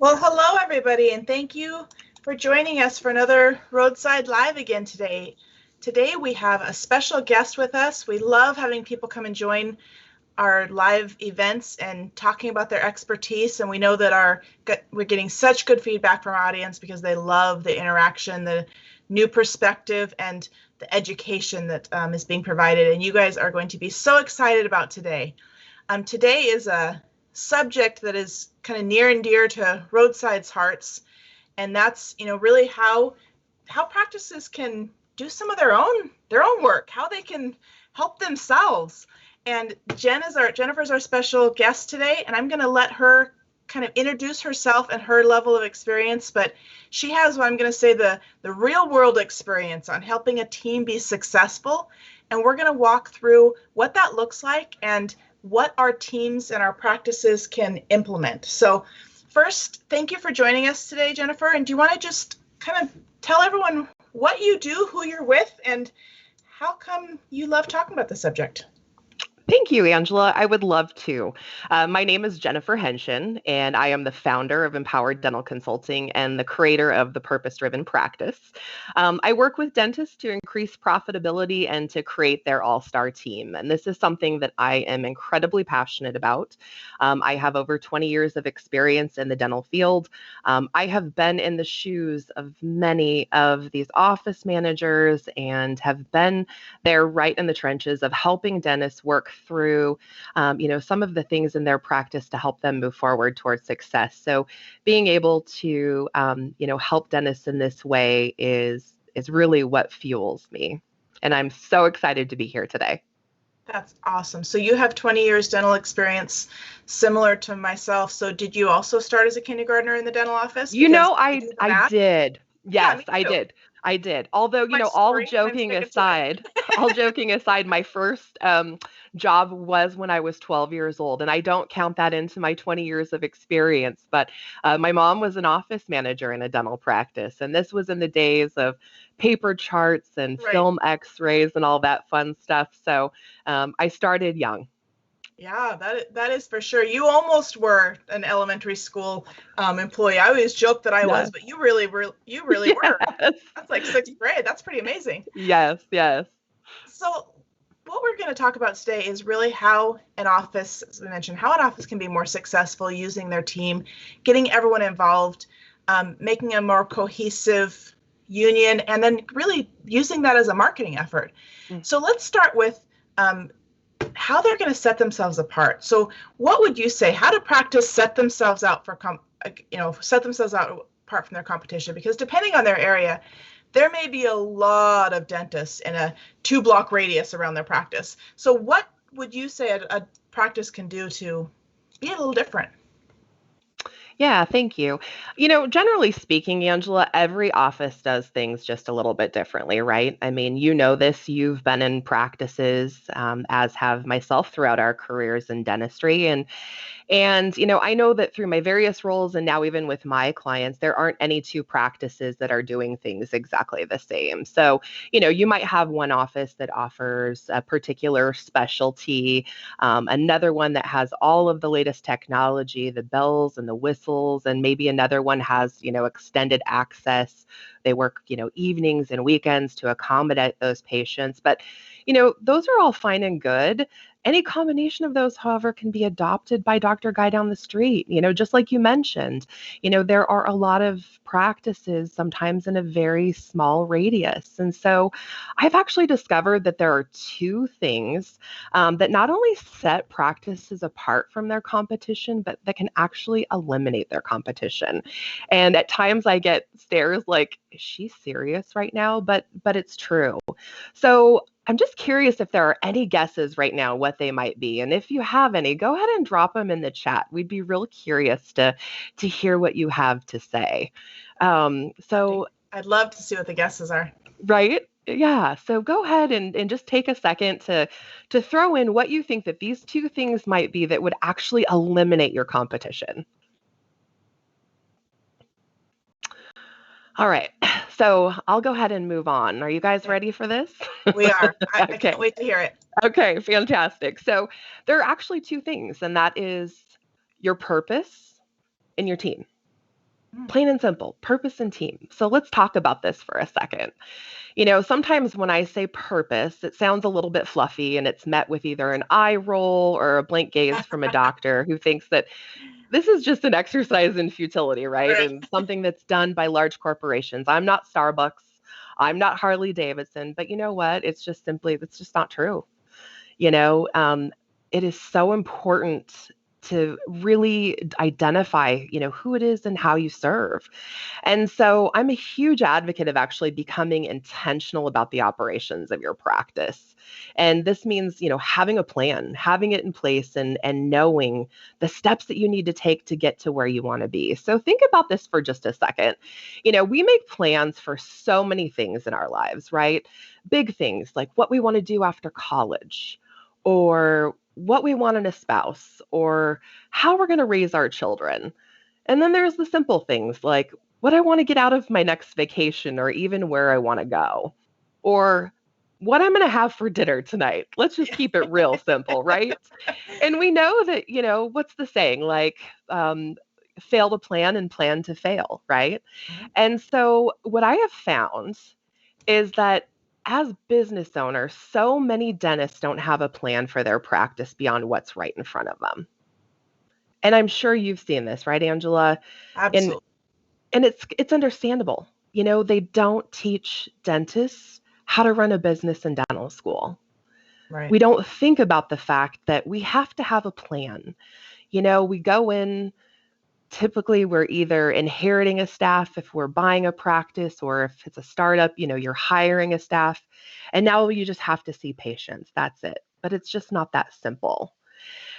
Well, hello, everybody, and thank you for joining us for another Roadside Live again today. Today, we have a special guest with us. We love having people come and join our live events and talking about their expertise, and we know that we're getting such good feedback from our audience because they love the interaction, the new perspective, and the education that is being provided, and you guys are going to be so excited about today. Today is a subject that is kind of near and dear to Roadside's hearts, and that's really how practices can do some of their own work, how they can help themselves. And Jennifer's our special guest today, and I'm going to let her kind of introduce herself and her level of experience, but she has what I'm going to say the real world experience on helping a team be successful, and we're going to walk through what that looks like and what our teams and our practices can implement. So first, thank you for joining us today, Jennifer. And do you want to just kind of tell everyone what you do, who you're with, and how come you love talking about the subject? Thank you, Angela. I would love to. My name is Jennifer Henshin, and I am the founder of Empowered Dental Consulting and the creator of the Purpose Driven Practice. I work with dentists to increase profitability and to create their all-star team. And this is something that I am incredibly passionate about. I have over 20 years of experience in the dental field. I have been in the shoes of many of these office managers and have been there right in the trenches of helping dentists work through, some of the things in their practice to help them move forward towards success. So being able to, help dentists in this way is really what fuels me. And I'm so excited to be here today. That's awesome. So you have 20 years dental experience, similar to myself. So did you also start as a kindergartner in the dental office? I did. Yes, Yeah, me too. I did. Although, all joking aside, my first job was when I was 12 years old, and I don't count that into my 20 years of experience. But my mom was an office manager in a dental practice, and this was in the days of paper charts and film X-rays and all that fun stuff. So I started young. Yeah, that is for sure. You almost were an elementary school employee. I always joke that I was, but you really were. That's like sixth grade. That's pretty amazing. Yes. So what we're going to talk about today is really how an office, as we mentioned, how an office can be more successful using their team, getting everyone involved, making a more cohesive union, and then really using that as a marketing effort. So let's start with how they're going to set themselves apart. So what would you say, how to practice set themselves out apart from their competition? Because depending on their area, there may be a lot of dentists in a 2-block radius around their practice. So what would you say a practice can do to be a little different? Yeah, thank you. Generally speaking, Angela, every office does things just a little bit differently, right? I mean, you know this, you've been in practices, as have myself throughout our careers in dentistry. And I know that through my various roles and now even with my clients, there aren't any two practices that are doing things exactly the same. So, you might have one office that offers a particular specialty, another one that has all of the latest technology, the bells and the whistles, and maybe another one has, extended access. They work, evenings and weekends to accommodate those patients. But, those are all fine and good. Any combination of those, however, can be adopted by Dr. Guy down the street. Just like you mentioned, there are a lot of practices sometimes in a very small radius. And so I've actually discovered that there are two things that not only set practices apart from their competition, but that can actually eliminate their competition. And at times I get stares like, is she serious right now? But it's true. So I'm just curious if there are any guesses right now what they might be. And if you have any, go ahead and drop them in the chat. We'd be real curious to hear what you have to say. So I'd love to see what the guesses are. Right? Yeah. So go ahead and just take a second to throw in what you think that these two things might be that would actually eliminate your competition. All right. So I'll go ahead and move on. Are you guys ready for this? We are. I can't wait to hear it. Okay, fantastic. So there are actually two things, and that is your purpose and your team. Plain and simple, purpose and team. So let's talk about this for a second. Sometimes when I say purpose, it sounds a little bit fluffy and it's met with either an eye roll or a blank gaze from a doctor who thinks that this is just an exercise in futility, right? Right. And something that's done by large corporations. I'm not Starbucks. I'm not Harley Davidson, but you know what? It's just not true. You know, um, it is so important to really identify, who it is and how you serve. And so I'm a huge advocate of actually becoming intentional about the operations of your practice. And this means, having a plan, having it in place and knowing the steps that you need to take to get to where you want to be. So think about this for just a second. We make plans for so many things in our lives, right? Big things like what we want to do after college or what we want in a spouse or how we're going to raise our children. And then there's the simple things like what I want to get out of my next vacation or even where I want to go or what I'm going to have for dinner tonight. Let's just keep it real simple, right? And we know that, what's the saying? Like, fail to plan and plan to fail, right? Mhm. And so what I have found is that as business owners, so many dentists don't have a plan for their practice beyond what's right in front of them. And I'm sure you've seen this, right, Angela? And Absolutely. and it's understandable. They don't teach dentists how to run a business in dental school. Right. We don't think about the fact that we have to have a plan. We go in. Typically, we're either inheriting a staff if we're buying a practice, or if it's a startup, you're hiring a staff. And now you just have to see patients. That's it. But it's just not that simple.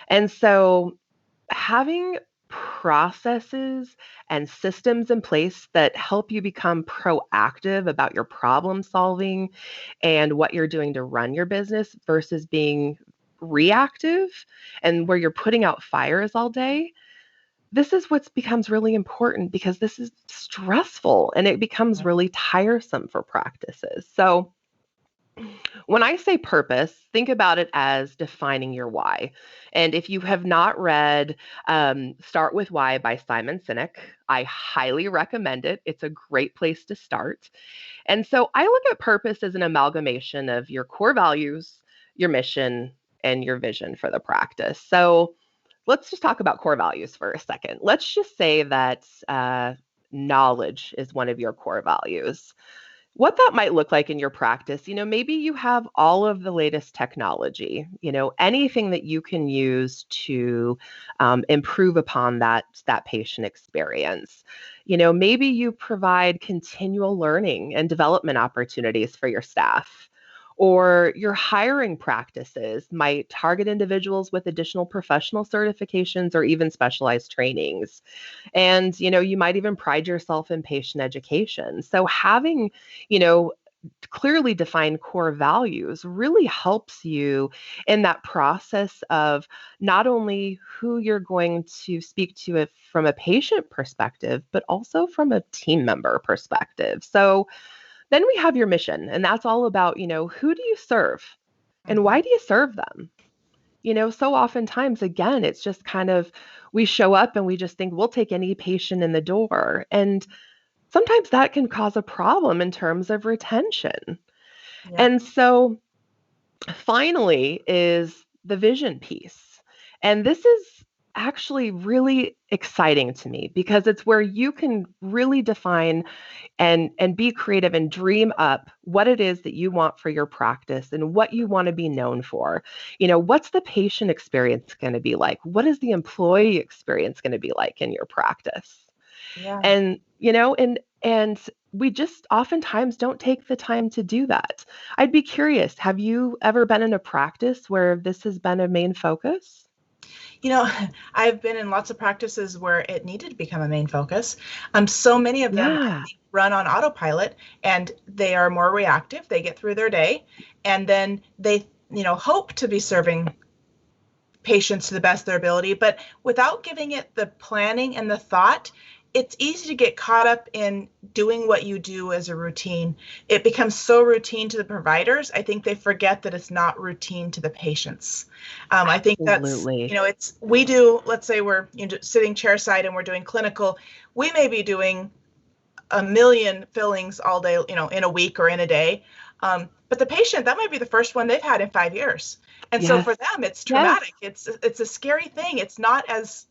And so having processes and systems in place that help you become proactive about your problem solving and what you're doing to run your business versus being reactive and where you're putting out fires all day, this is what becomes really important because this is stressful and it becomes really tiresome for practices. So, when I say purpose, think about it as defining your why. And if you have not read Start with Why by Simon Sinek, I highly recommend it. It's a great place to start. And so I look at purpose as an amalgamation of your core values, your mission, and your vision for the practice. So let's just talk about core values for a second. Let's just say that knowledge is one of your core values. What that might look like in your practice, maybe you have all of the latest technology, anything that you can use to improve upon that patient experience. Maybe you provide continual learning and development opportunities for your staff. Or your hiring practices might target individuals with additional professional certifications or even specialized trainings. And, you might even pride yourself in patient education. So having, you know, clearly defined core values really helps you in that process of not only who you're going to speak to it from a patient perspective, but also from a team member perspective. So then we have your mission, and that's all about, who do you serve and Mhm. why do you serve them? So oftentimes, again, it's just kind of we show up and we just think we'll take any patient in the door. And sometimes that can cause a problem in terms of retention. Yeah. And so finally is the vision piece. And this is actually really exciting to me because it's where you can really define and be creative and dream up what it is that you want for your practice and what you want to be known for. What's the patient experience going to be like? What is the employee experience going to be like in your practice? Yeah. And we just oftentimes don't take the time to do that. I'd be curious, have you ever been in a practice where this has been a main focus? You know, I've been in lots of practices where it needed to become a main focus. So many of them I Yeah. think, run on autopilot and they are more reactive. They get through their day and then they, hope to be serving patients to the best of their ability, but without giving it the planning and the thought, it's easy to get caught up in doing what you do as a routine. It becomes so routine to the providers. I think they forget that it's not routine to the patients. I think that's, Absolutely. we do, let's say we're sitting chairside and we're doing clinical, we may be doing a million fillings all day, in a week or in a day. But the patient, that might be the first one they've had in 5 years. And so Yes. for them, it's Yes. traumatic. It's a scary thing. It's not as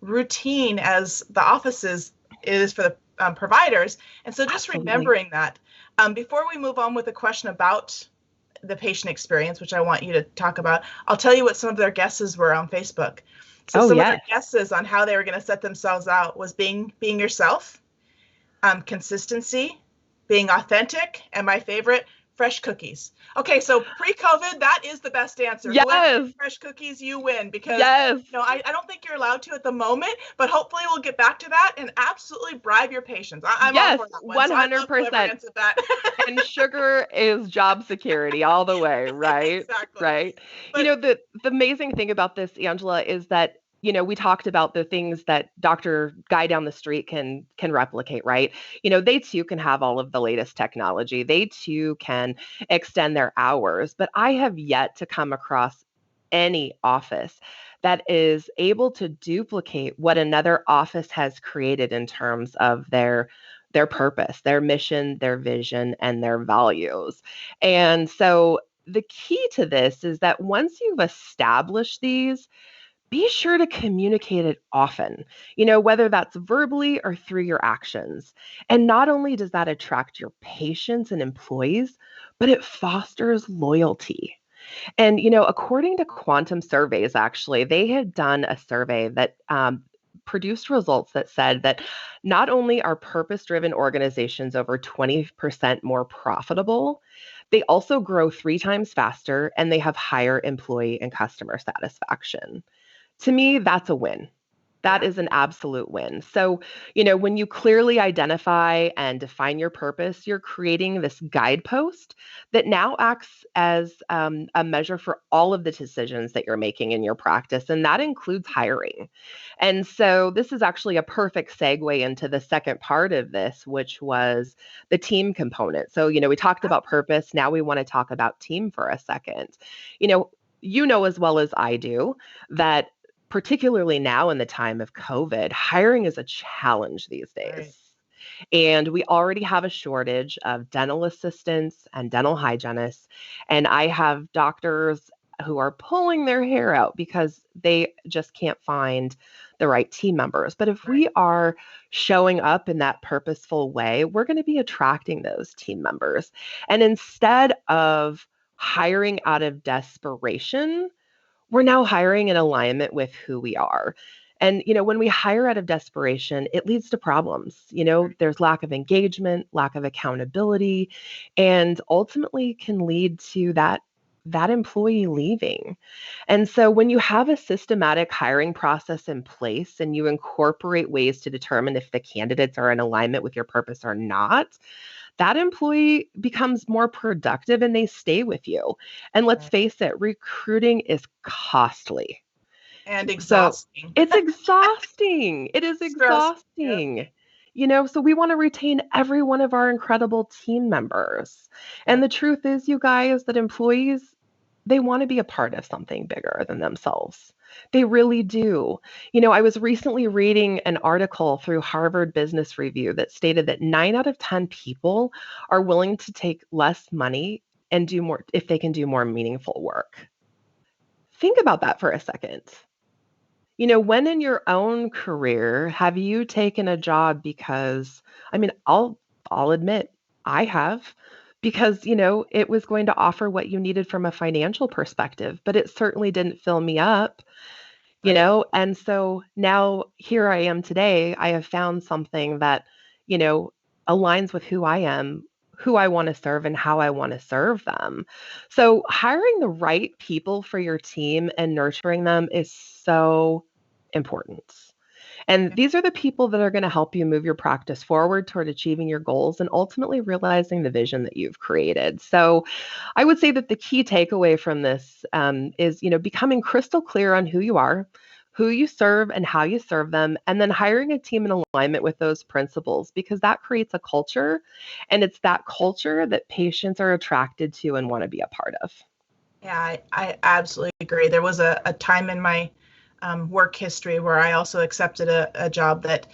routine as the offices is for the providers. And so just Absolutely. remembering that. Before we move on with a question about the patient experience, which I want you to talk about, I'll tell you what some of their guesses were on Facebook. So Oh, some of their yes. guesses on how they were going to set themselves out was being yourself, consistency, being authentic, and my favorite, fresh cookies. Okay, so pre-COVID, that is the best answer. Whoever Yes. gets fresh cookies, you win, because Yes. I don't think you're allowed to at the moment, but hopefully we'll get back to that and absolutely bribe your patients. I'm all Yes, for that one. So I love whoever 100%. answered that. And sugar is job security all the way, right? Exactly. Right. But The amazing thing about this, Angela, is that, we talked about the things that Dr. Guy down the street can replicate, right? They too can have all of the latest technology. They too can extend their hours, but I have yet to come across any office that is able to duplicate what another office has created in terms of their purpose, their mission, their vision, and their values. And so the key to this is that once you've established these, be sure to communicate it often, whether that's verbally or through your actions. And not only does that attract your patients and employees, but it fosters loyalty. And, according to Quantum Surveys, actually, they had done a survey that produced results that said that not only are purpose driven organizations over 20% more profitable, they also grow 3 times faster and they have higher employee and customer satisfaction. To me, that's a win. That yeah, is an absolute win. So, when you clearly identify and define your purpose, you're creating this guidepost that now acts as a measure for all of the decisions that you're making in your practice, and that includes hiring. And so, this is actually a perfect segue into the second part of this, which was the team component. So, we talked about purpose. Now we want to talk about team for a second. As well as I do that particularly now in the time of COVID, hiring is a challenge these right. days. And we already have a shortage of dental assistants and dental hygienists. And I have doctors who are pulling their hair out because they just can't find the right team members. But if Right. we are showing up in that purposeful way, we're going to be attracting those team members. And instead of hiring out of desperation, we're now hiring in alignment with who we are. And, when we hire out of desperation, it leads to problems. There's lack of engagement, lack of accountability, and ultimately can lead to that employee leaving. And so when you have a systematic hiring process in place and you incorporate ways to determine if the candidates are in alignment with your purpose or not, that employee becomes more productive and they stay with you. And let's Right. face it, recruiting is costly. And So exhausting. it's exhausting. It is Stressful. Yeah. exhausting. So we want to retain every one of our incredible team members. Yeah. And the truth is, you guys, that employees, they want to be a part of something bigger than themselves. They really do. I was recently reading an article through Harvard Business Review that stated that 9 out of 10 people are willing to take less money and do more if they can do more meaningful work. Think about that for a second. When in your own career have you taken a job because, I mean, I'll admit I have, because, it was going to offer what you needed from a financial perspective, but it certainly didn't fill me up, Right. and so now here I am today. I have found something that, you know, aligns with who I am, who I want to serve, and how I want to serve them. So hiring the right people for your team and nurturing them is so important. And these are the people that are going to help you move your practice forward toward achieving your goals and ultimately realizing the vision that you've created. So, I would say that the key takeaway from this is, becoming crystal clear on who you are, who you serve and how you serve them, and then hiring a team in alignment with those principles, because that creates a culture, and it's that culture that patients are attracted to and want to be a part of. Yeah, I absolutely agree. There was a time in my work history where I also accepted a job that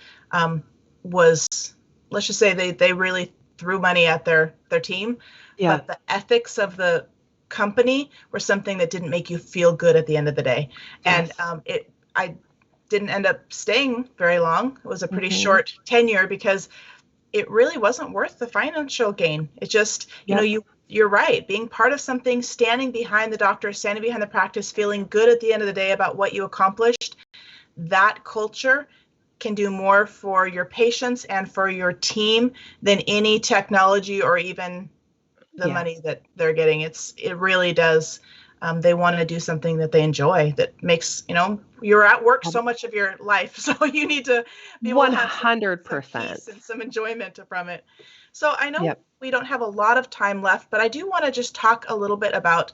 was, let's just say they really threw money at their team, Yeah. but the ethics of the company were something that didn't make you feel good at the end of the day. Yes. And I didn't end up staying very long. It was a pretty Mhm. short tenure because it really wasn't worth the financial gain. It just, Yep. you're right. Being part of something, standing behind the doctor, standing behind the practice, feeling good at the end of the day about what you accomplished, that culture can do more for your patients and for your team than any technology or even the Yeah. money that they're getting. It really does. They want to do something that they enjoy, that makes, you're at work so much of your life, so you need to be able to have some peace 100%. and some enjoyment from it. So I know Yep. we don't have a lot of time left, but I do want to just talk a little bit about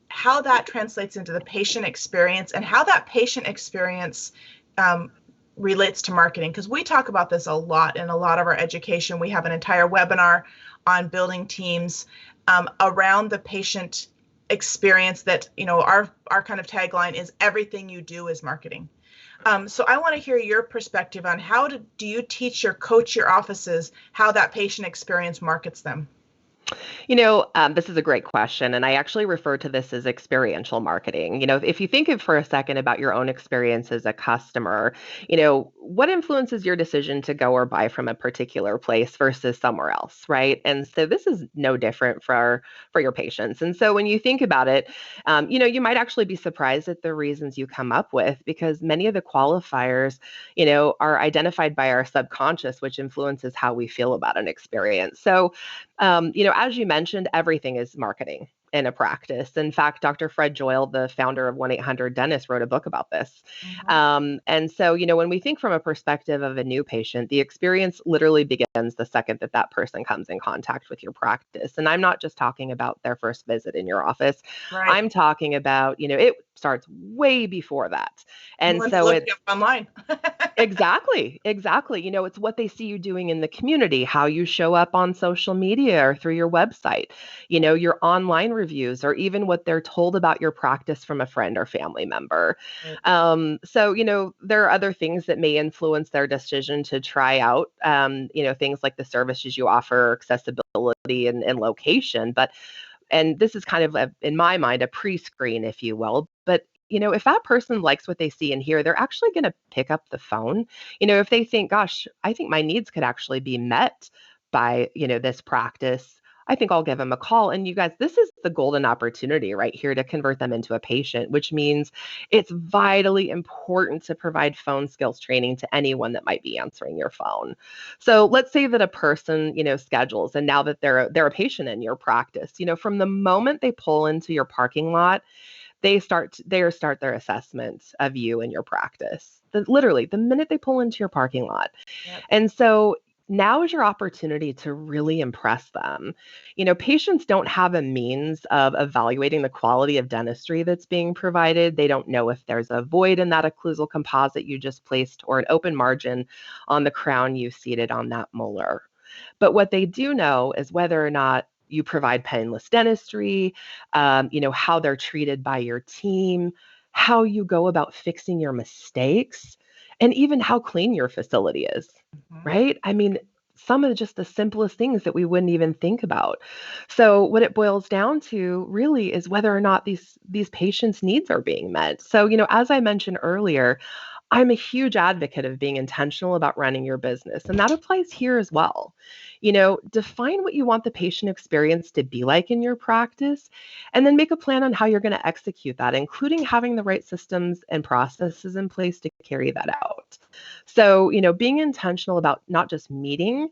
how that translates into the patient experience and how that patient experience relates to marketing, because we talk about this a lot in a lot of our education. We have an entire webinar on building teams around the patient experience that, our kind of tagline is everything you do is marketing. So I want to hear your perspective on how do you teach or coach your offices how that patient experience markets them? This is a great question, and I actually refer to this as experiential marketing. If you think of for a second about your own experience as a customer, what influences your decision to go or buy from a particular place versus somewhere else, right? And so this is no different for your patients. And so when you think about it, you might actually be surprised at the reasons you come up with, because many of the qualifiers, are identified by our subconscious, which influences how we feel about an experience. So as you mentioned, everything is marketing in a practice. In fact, Dr. Fred Joyle, the founder of 1-800-Dentist, wrote a book about this. And so, when we think from a perspective of a new patient, the experience literally begins the second that that person comes in contact with your practice. And I'm not just talking about their first visit in your office. Right. I'm talking about, it starts way before that. And so look up online. Exactly. It's what they see you doing in the community, how you show up on social media or through your website, your online reviews, or even what they're told about your practice from a friend or family member. Right. So, there are other things that may influence their decision to try out, things like the services you offer, accessibility and location. And this is kind of, in my mind, a pre-screen, if you will. But if that person likes what they see and hear, they're actually going to pick up the phone. If they think, gosh, I think my needs could actually be met by, this practice, I think I'll give them a call. And you guys, this is the golden opportunity right here to convert them into a patient, which means it's vitally important to provide phone skills training to anyone that might be answering your phone. So let's say that a person, schedules, and now that they're a patient in your practice, from the moment they pull into your parking lot, they start their assessment of you and your practice. Literally, the minute they pull into your parking lot. Yep. And so now is your opportunity to really impress them. Patients don't have a means of evaluating the quality of dentistry that's being provided. They don't know if there's a void in that occlusal composite you just placed or an open margin on the crown you seated on that molar. But what they do know is whether or not you provide painless dentistry, how they're treated by your team, how you go about fixing your mistakes, and even how clean your facility is, right? I mean, some of just the simplest things that we wouldn't even think about. So what it boils down to really is whether or not these patients' needs are being met. So, as I mentioned earlier, I'm a huge advocate of being intentional about running your business, and that applies here as well. Define what you want the patient experience to be like in your practice, and then make a plan on how you're going to execute that, including having the right systems and processes in place to carry that out. So, being intentional about not just meeting,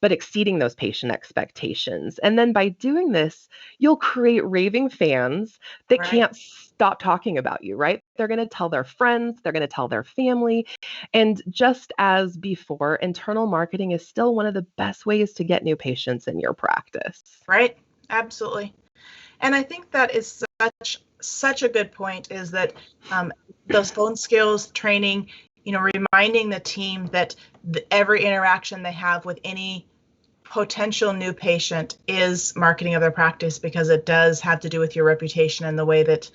but exceeding those patient expectations. And then by doing this, you'll create raving fans that Right. can't stop talking about you, right? They're going to tell their friends, they're going to tell their family. And just as before, internal marketing is still one of the best ways to get new patients in your practice. Right. Absolutely. And I think that is such a good point, is that those phone skills training, reminding the team that every interaction they have with any potential new patient is marketing of their practice, because it does have to do with your reputation and the way that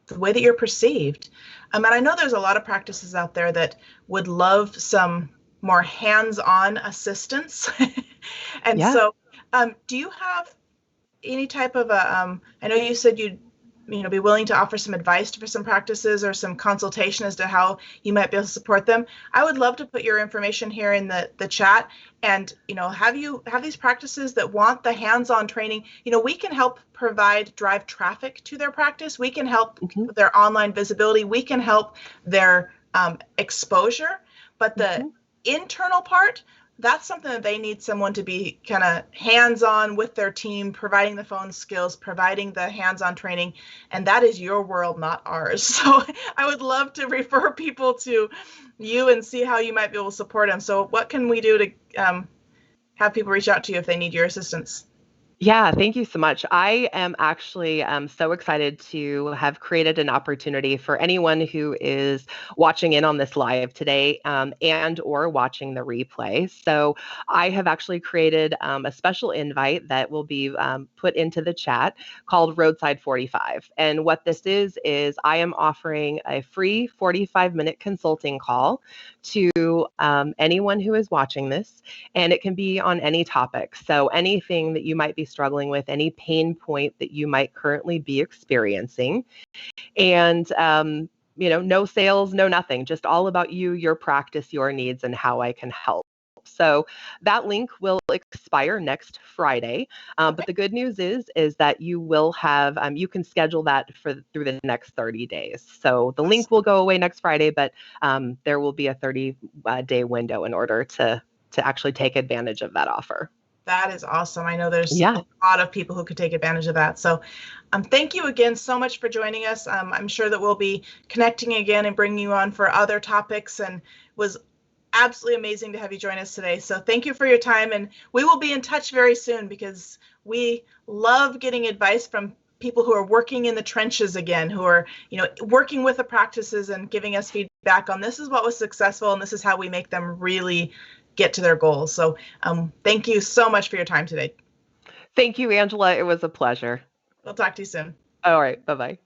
you're perceived. And I know there's a lot of practices out there that would love some more hands-on assistance. And so do you have any type of I know you said you'd be willing to offer some advice for some practices or some consultation as to how you might be able to support them. I would love to put your information here in the chat, and have these practices that want the hands-on training. We can help drive traffic to their practice. We can help with their online visibility. We can help their exposure, but the internal part, that's something that they need someone to be kind of hands-on with their team, providing the phone skills, providing the hands-on training, and that is your world, not ours. So I would love to refer people to you and see how you might be able to support them. So what can we do to have people reach out to you if they need your assistance? Yeah, thank you so much. I am actually so excited to have created an opportunity for anyone who is watching in on this live today and or watching the replay. So I have actually created a special invite that will be put into the chat called Roadside 45. And what this is I am offering a free 45-minute consulting call to anyone who is watching this, and it can be on any topic. So anything that you might be struggling with, any pain point that you might currently be experiencing, and no sales, no nothing, just all about you, your practice, your needs, and how I can help. So that link will expire next Friday. But the good news is that you will have, you can schedule that through the next 30 days. So the link will go away next Friday, but there will be a 30-day window in order to actually take advantage of that offer. That is awesome. I know there's a lot of people who could take advantage of that. So thank you again so much for joining us. I'm sure that we'll be connecting again and bringing you on for other topics, and was absolutely amazing to have you join us today. So thank you for your time, and we will be in touch very soon, because we love getting advice from people who are working in the trenches again, who are working with the practices and giving us feedback on this is what was successful and this is how we make them really get to their goals. So thank you so much for your time today. Thank you, Angela. It was a pleasure. We'll talk to you soon. All right. Bye-bye.